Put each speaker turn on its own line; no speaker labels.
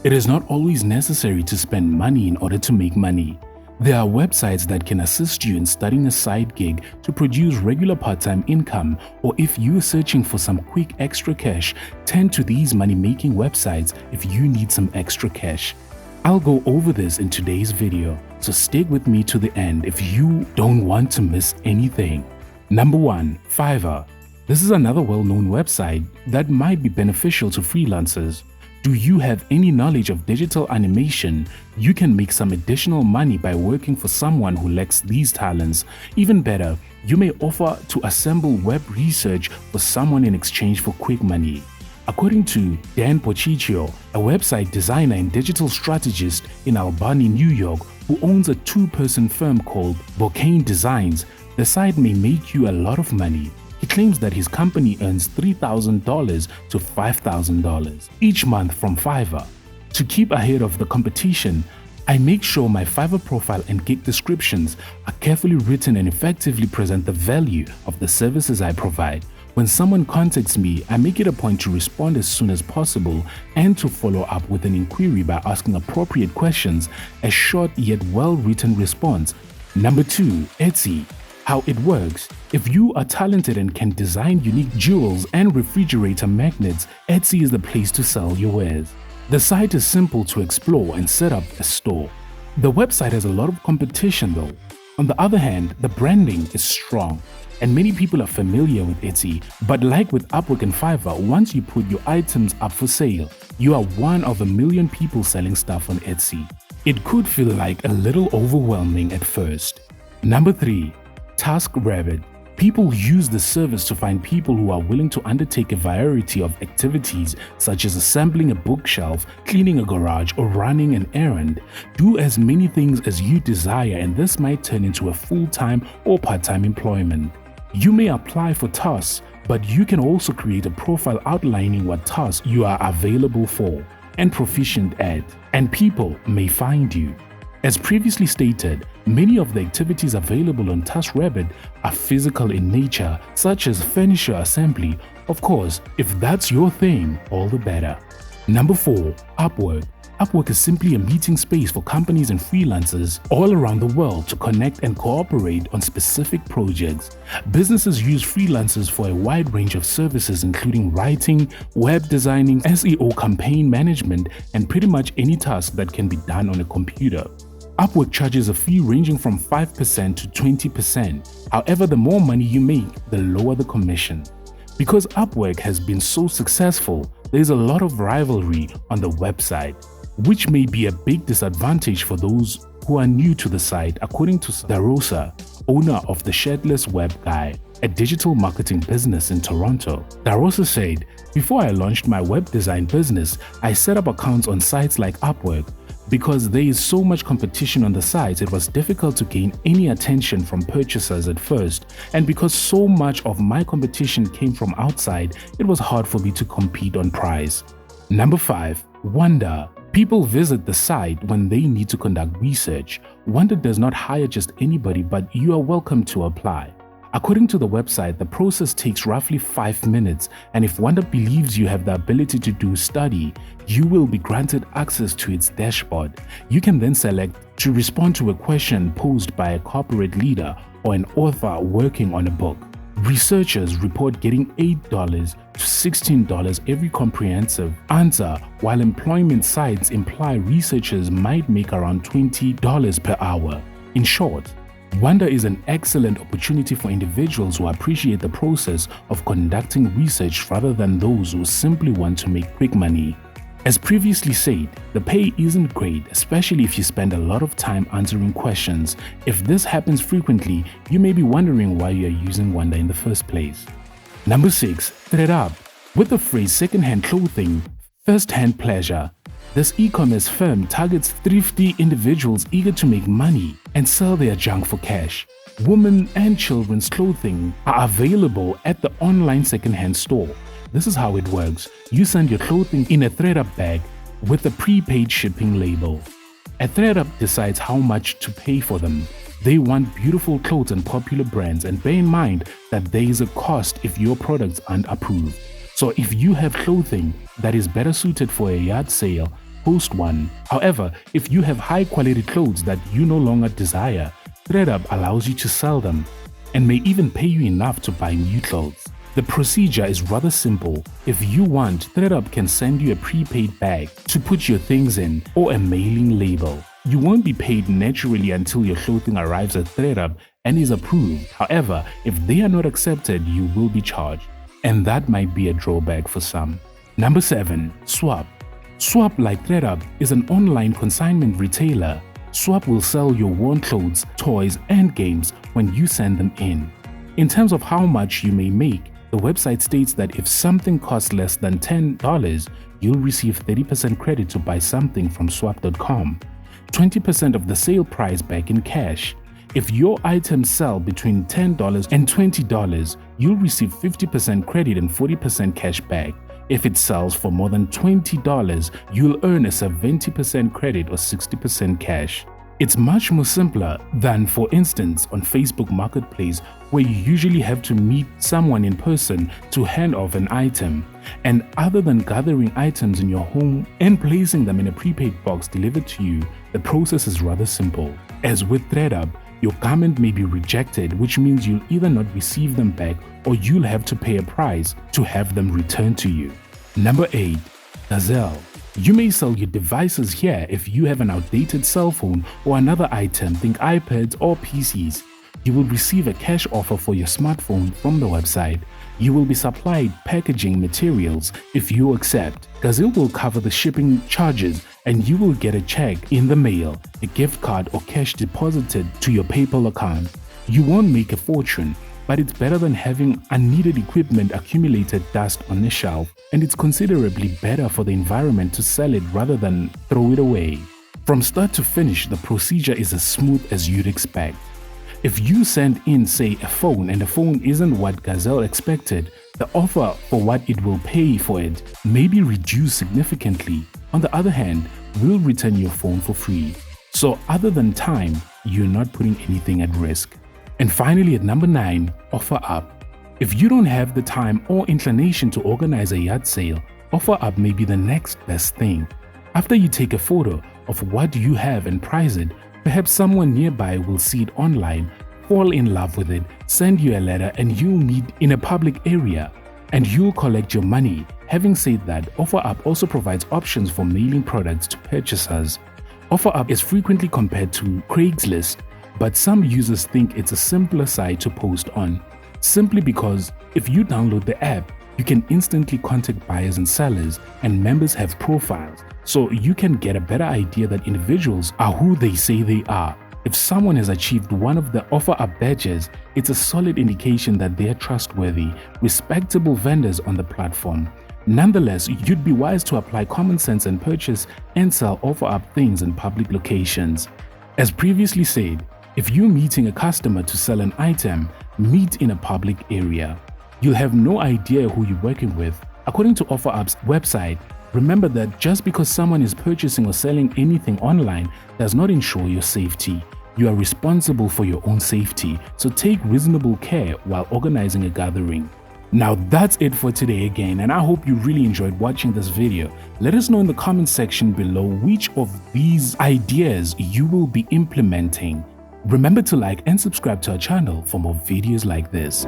It is not always necessary to spend money in order to make money. There are websites that can assist you in starting a side gig to produce regular part-time income, or if you are searching for some quick extra cash, turn to these money-making websites if you need some extra cash. I'll go over this in today's video, so stick with me to the end if you don't want to miss anything. Number 1. Fiverr. This is another well-known website that might be beneficial to freelancers. Do you have any knowledge of digital animation? You can make some additional money by working for someone who lacks these talents. Even better, you may offer to assemble web research for someone in exchange for quick money. According to Dan Pochicchio, a website designer and digital strategist in Albany, New York, who owns a two-person firm called Bocane Designs, the site may make you a lot of money. He claims that his company earns $3,000 to $5,000 each month from Fiverr. To keep ahead of the competition, I make sure my Fiverr profile and gig descriptions are carefully written and effectively present the value of the services I provide. When someone contacts me, I make it a point to respond as soon as possible and to follow up with an inquiry by asking appropriate questions, a short yet well-written response. Number 2. Etsy. How it works. If you are talented and can design unique jewels and refrigerator magnets, Etsy is the place to sell your wares. The site is simple to explore and set up a store. The website has a lot of competition though. On the other hand, the branding is strong and many people are familiar with Etsy, but like with Upwork and Fiverr, once you put your items up for sale, you are one of a million people selling stuff on Etsy. It could feel like a little overwhelming at first. Number 3. TaskRabbit. People use the service to find people who are willing to undertake a variety of activities such as assembling a bookshelf, cleaning a garage, or running an errand. Do as many things as you desire and this might turn into a full-time or part-time employment. You may apply for tasks, but you can also create a profile outlining what tasks you are available for and proficient at, and people may find you. As previously stated, many of the activities available on TaskRabbit are physical in nature, such as furniture assembly. Of course, if that's your thing, all the better. Number 4. Upwork. Upwork is simply a meeting space for companies and freelancers all around the world to connect and cooperate on specific projects. Businesses use freelancers for a wide range of services including writing, web designing, SEO, campaign management, and pretty much any task that can be done on a computer. Upwork charges a fee ranging from 5% to 20%. However, the more money you make, the lower the commission. Because Upwork has been so successful, there is a lot of rivalry on the website, which may be a big disadvantage for those who are new to the site, according to Darosa, owner of the Shirtless Web Guy, a digital marketing business in Toronto. Darosa said, "Before I launched my web design business, I set up accounts on sites like Upwork. Because there is so much competition on the site, it was difficult to gain any attention from purchasers at first, and because so much of my competition came from outside, it was hard for me to compete on price." Number 5. Wonder. People visit the site when they need to conduct research. Wonder does not hire just anybody, but you are welcome to apply. According to the website, the process takes roughly 5 minutes, and if Wonder believes you have the ability to do study, you will be granted access to its dashboard. You can then select to respond to a question posed by a corporate leader or an author working on a book. Researchers report getting $8 to $16 every comprehensive answer, while employment sites imply researchers might make around $20 per hour. In short, Wonder is an excellent opportunity for individuals who appreciate the process of conducting research rather than those who simply want to make quick money. As previously said, the pay isn't great, especially if you spend a lot of time answering questions. If this happens frequently, you may be wondering why you are using Wonder in the first place. Number 6. ThredUp. With the phrase second-hand clothing, first-hand pleasure, this e-commerce firm targets thrifty individuals eager to make money and sell their junk for cash. Women and children's clothing are available at the online second-hand store. This is how it works. You send your clothing in a ThredUp bag with a prepaid shipping label. A ThredUp decides how much to pay for them. They want beautiful clothes and popular brands, and bear in mind that there is a cost if your products aren't approved. So if you have clothing that is better suited for a yard sale, post one. However, if you have high quality clothes that you no longer desire, ThredUp allows you to sell them and may even pay you enough to buy new clothes. The procedure is rather simple. If you want, ThredUp can send you a prepaid bag to put your things in or a mailing label. You won't be paid naturally until your clothing arrives at ThredUp and is approved. However, if they are not accepted, you will be charged. And that might be a drawback for some. Number 7. Swap. Swap, like ThredUp, is an online consignment retailer. Swap will sell your worn clothes, toys, and games when you send them in. In terms of how much you may make, the website states that if something costs less than $10, you'll receive 30% credit to buy something from swap.com, 20% of the sale price back in cash. If your items sell between $10 and $20, you'll receive 50% credit and 40% cash back. If it sells for more than $20, you'll earn a 70% credit or 60% cash. It's much more simpler than, for instance, on Facebook Marketplace, where you usually have to meet someone in person to hand off an item. And other than gathering items in your home and placing them in a prepaid box delivered to you, the process is rather simple. As with ThredUp, your garment may be rejected, which means you'll either not receive them back or you'll have to pay a price to have them returned to you. Number 8. Gazelle. You may sell your devices here if you have an outdated cell phone or another item, think iPads or PCs. You will receive a cash offer for your smartphone from the website. You will be supplied packaging materials if you accept. Gazelle will cover the shipping charges and you will get a check in the mail, a gift card or cash deposited to your PayPal account. You won't make a fortune, but it's better than having unneeded equipment accumulated dust on the shelf, and it's considerably better for the environment to sell it rather than throw it away. From start to finish, the procedure is as smooth as you'd expect. If you send in, say, a phone and the phone isn't what Gazelle expected, the offer for what it will pay for it may be reduced significantly. On the other hand, we'll return your phone for free. So other than time, you're not putting anything at risk. And finally, at number 9, OfferUp. If you don't have the time or inclination to organize a yard sale, OfferUp may be the next best thing. After you take a photo of what you have and price it, perhaps someone nearby will see it online, fall in love with it, send you a letter, and you'll meet in a public area, and you'll collect your money. Having said that, OfferUp also provides options for mailing products to purchasers. OfferUp is frequently compared to Craigslist, but some users think it's a simpler site to post on, simply because if you download the app, you can instantly contact buyers and sellers, and members have profiles, so you can get a better idea that individuals are who they say they are. If someone has achieved one of the OfferUp badges, it's a solid indication that they are trustworthy, respectable vendors on the platform. Nonetheless, you'd be wise to apply common sense and purchase and sell OfferUp things in public locations. As previously said, if you're meeting a customer to sell an item, meet in a public area. You'll have no idea who you're working with. According to OfferUp's website, remember that just because someone is purchasing or selling anything online does not ensure your safety. You are responsible for your own safety, so take reasonable care while organizing a gathering. Now that's it for today again, and I hope you really enjoyed watching this video. Let us know in the comment section below which of these ideas you will be implementing. Remember to like and subscribe to our channel for more videos like this.